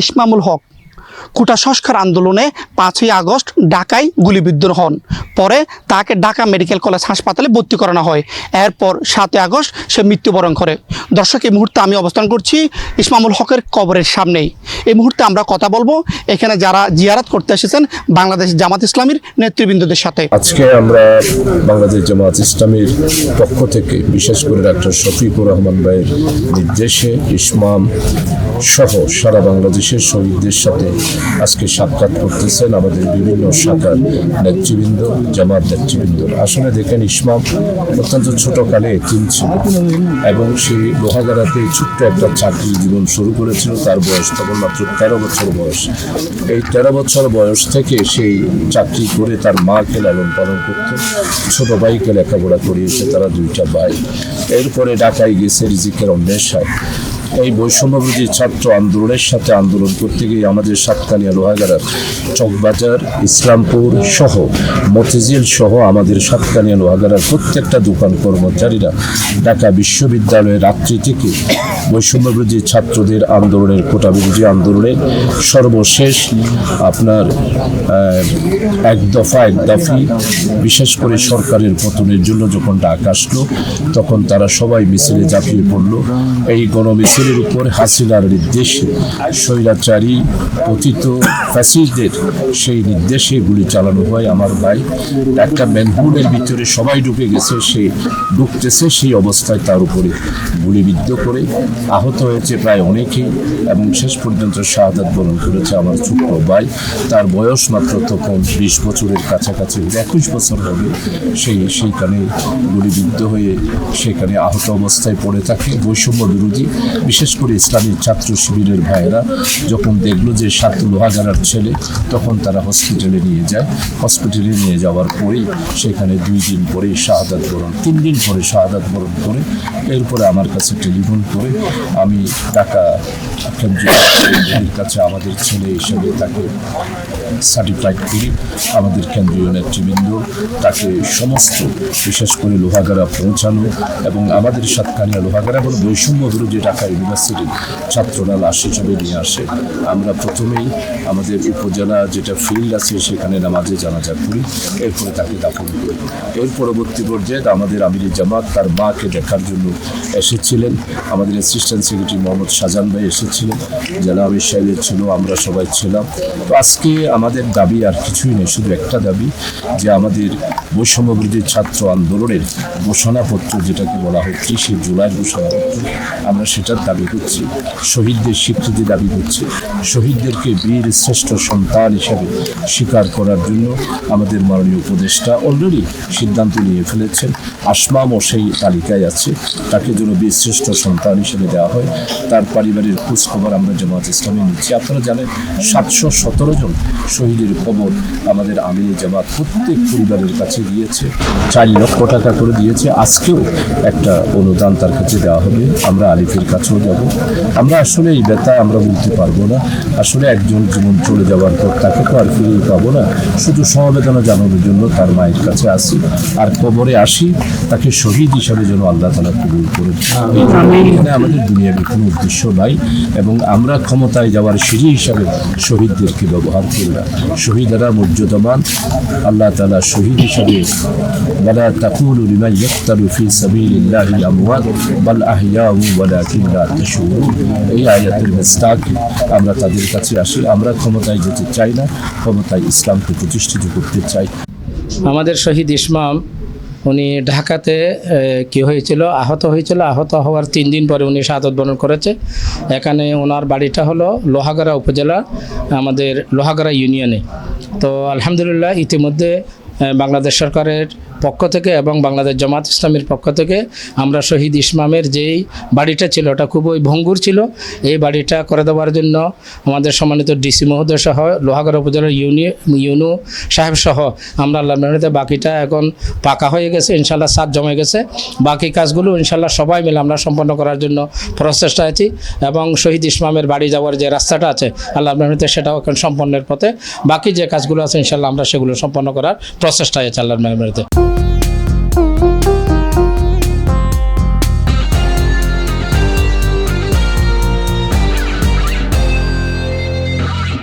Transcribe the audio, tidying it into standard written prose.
ইসমামুল হক কোটা সংস্কার আন্দোলনে 5ই আগস্ট ঢাকায় গুলিবিদ্ধ হন। পরে তাকে ঢাকা মেডিকেল কলেজ হাসপাতালে ভর্তি করানো হয়। এরপর 7ই আগস্ট সে মৃত্যুবরণ করে। দর্শক, এই মুহূর্তে আমি অবস্থান করছি ইসমামুল হকের কবরের সামনেই। এই মুহূর্তে আমরা কথা বলবো এখানে যারা জিয়ারত করতে এসেছেন বাংলাদেশ জামাত ইসলামীর নেতৃবৃন্দদের সাথে। আজকে আমরা বাংলাদেশ জামাত ইসলামীর পক্ষ থেকে বিশেষ করে ডক্টর শফিকুর রহমান ভাইয়ের নির্দেশে ইসমাম সহ সারা বাংলাদেশের শহীদদের সাথে আজকে সাক্ষাৎ করতেছেন আমাদের বিভিন্ন শাখার নেতৃবৃন্দ, জামাত নেতৃবৃন্দ। আসলে দেখেন, ইসমাম অত্যন্ত ছোটকালে এতিম ছিল এবং সেই লোহাগাড়াতে ছোট্ট একটা চাকরি জীবন শুরু করেছিল। তার বয়স তখন মাত্র 13 বছর বয়স। এই 13 বছর বয়স থেকে সেই চাকরি করে তার মাকে লালন পালন করত, ছোট ভাইকে লেখাপড়া করিয়েছে, তারা 2টা ভাই। এরপরে ঢাকায় গেছে রিজিকের অন্বেষায়। এই বৈষম্যবিরোধী ছাত্র আন্দোলনের সাথে আন্দোলন করতে গিয়ে আমাদের সাতকানিয়া, লোহাগাড়ার চকবাজার, ইসলামপুর সহ মতিঝিল সহ আমাদের সাতকানিয়া, লোহাগাড়ার প্রত্যেকটা দোকান কর্মচারীরা ঢাকা বিশ্ববিদ্যালয়ের রাত্রি থেকে বৈষম্যবিরোধী ছাত্রদের আন্দোলনের, কোটা বিরোধী আন্দোলনের সর্বশেষ আপনার এক দফি বিশেষ করে সরকারের পতনের জন্য যখন ডাক আসলো, তখন তারা সবাই মিছিলে ঝাঁপিয়ে পড়ল। এই গণমিছিলের উপর হাসিনার নির্দেশে স্বৈরাচারী পতিত ফ্যাসিস্টদের সেই নির্দেশে গুলি চালানো হয়। আমার ভাই একটা ম্যানহুডের ভিতরে সবাই ঢুকে গেছে, সে ঢুকতেছে, সেই অবস্থায় তার উপরে গুলিবিদ্ধ করে আহত হয়েছে প্রায় অনেকেই এবং শেষ পর্যন্ত শাহাদাত বরণ করেছে আমার ছোট্ট ভাই। তার বয়স মাত্র তখন 20 বছরের কাছাকাছি, 21 বছর হবে। সেইখানে গুলিবিদ্ধ হয়ে সেখানে আহত অবস্থায় পড়ে থাকে। বৈষম্য বিরোধী বিশেষ করে ইসলামী ছাত্র শিবিরের ভাইয়েরা যখন দেখলো যে লোহাগাড়ার ছেলে, তখন তারা হসপিটালে নিয়ে যায়। হসপিটালে নিয়ে যাওয়ার পরেই সেখানে 2 দিন পরেই শাহাদাত বরণ, 3 দিন পরে শাহাদাত বরণ করে এরপরে আমার কাছে টেলিফোন করে আমি ঢাকা কেন্দ্রীয় কাছে আমাদের ছেলে হিসেবে তাকে সার্টিফাইড করি। আমাদের কেন্দ্রীয় নেতৃবৃন্দ তাকে সমস্ত বিশেষ করে লোহাগাড়া পৌঁছানো এবং আমাদের সাতকানিয়া, লোহাগাড়া এবং বৈষম্য বিরোধী ঢাকা ইউনিভার্সিটির ছাত্ররা লাশ হিসেবে নিয়ে আসে। আমরা প্রথমেই আমাদের উপজেলা যেটা ফিল্ড আছে সেখানে নামাজে জানাজা করি, এরপরে তাকে দাফন করি। এর পরবর্তী পর্যায়ে আমাদের আমির জামাত তার মাকে দেখার জন্য এসেছিলেন। আমাদের অ্যাসিস্ট্যান্ট সেক্রেটারি মোহাম্মদ শাহজাহান ভাই এসেছিলেন, জেলা আমির সাহেব ছিল, আমরা সবাই ছিলাম। তো আজকে আমাদের দাবি আর কিছুই নেই, শুধু একটা দাবি যে আমাদের বৈষম্যবিরোধী ছাত্র আন্দোলনের ঘোষণাপত্র যেটাকে বলা হচ্ছে, সেই জুলাই ঘোষণাপত্র, আমরা সেটার দাবি করছি। শহীদদের স্বীকৃতি দাবি করছি। শহীদদেরকে বীর শ্রেষ্ঠ সন্তান হিসাবে স্বীকার করার জন্য আমাদের মাননীয় উপদেষ্টা অলরেডি সিদ্ধান্ত নিয়ে ফেলেছেন। আসমামও সেই তালিকায় আছে, তাকে যেন বীর শ্রেষ্ঠ সন্তান হিসেবে দেওয়া হয়। তার পরিবারের খোঁজখবর আমরা জামাত ইসলামী নিচ্ছি। আপনারা জানেন 717 জন শহীদের খবর আমাদের আমির জামাত প্রত্যেক পরিবারের কাছে দিয়েছে, 4 লক্ষ টাকা করে দিয়েছে। আজকেও একটা অনুদান তার কাছে দেওয়া হবে। আমরা আলিফের কাছেও যাব। আমরা আসলে এই ব্যথা আমরা বলতে পারবো না। আসলে একজন জীবন চলে যাওয়ার পর তাকে তো আর ফিরে পাবো না। শুধু সমবেদনা জানানোর জন্য তার মায়ের কাছে আসি, আর কবরে আসি, তাকে শহীদ হিসাবে যেন আল্লাহ তাআলা কবুল করে। এখানে আমাদের দুনিয়ার কোনো উদ্দেশ্য নাই এবং আমরা ক্ষমতায় যাওয়ার সিঁড়ি হিসাবে শহীদদেরকে ব্যবহার করি না। শহীদেরা মর্যাদাবান। আল্লাহ তাআলা শহীদ হিসাবে ওয়ালা তাকুলু লিমান ইয়াকতালু ফি সাবিলিল্লাহি আমওয়াত বাল আহইয়াউ ওয়ালাকিন লা তাশউরুন, এই আয়াতের মিস্তাক আমরা তাদের কাছে আসি। আমরা ক্ষমতায় যেতে চাই না, ক্ষমতায় ইসলামকে প্রতিষ্ঠিত করতে চাই। আমাদের শহীদ ইসমাম উনি ঢাকাতে আহত হয়েছিল। আহত হওয়ার 3 দিন পরে উনি শাহাদাত বরণ করেছে। এখানে ওনার বাড়িটা হলো লোহাগাড়া উপজেলা, আমাদের লোহাগাড়া ইউনিয়নে। তো আলহামদুলিল্লাহ ইতিমধ্যে বাংলাদেশ সরকারের পক্ষ থেকে এবং বাংলাদেশ জামাত ইসলামীর পক্ষ থেকে আমরা শহীদ ইসমামের যেই বাড়িটা ছিল ওটা খুবই ভঙ্গুর ছিল, এই বাড়িটা করে দেওয়ার জন্য আমাদের সম্মানিত ডিসি মহোদয় সহ লোহাগাড়া উপজেলার ইউনু সাহেব সহ আমরা আল্লাহর মেহনতে বাকিটা এখন পাকা হয়ে গেছে, ইনশাল্লাহ ছাদ জমে গেছে। বাকি কাজগুলো ইনশাল্লাহ সবাই মিলে আমরা সম্পন্ন করার জন্য প্রচেষ্টা আছি এবং শহীদ ইসমামের বাড়ি যাওয়ার যে রাস্তাটা আছে আল্লাহর মেহনতে সেটাও এখন সম্পন্নের পথে। বাকি যে কাজগুলো আছে ইনশাল্লাহ আমরা সেগুলো সম্পন্ন করার প্রচেষ্টায় আছি আল্লাহর মেহনতে।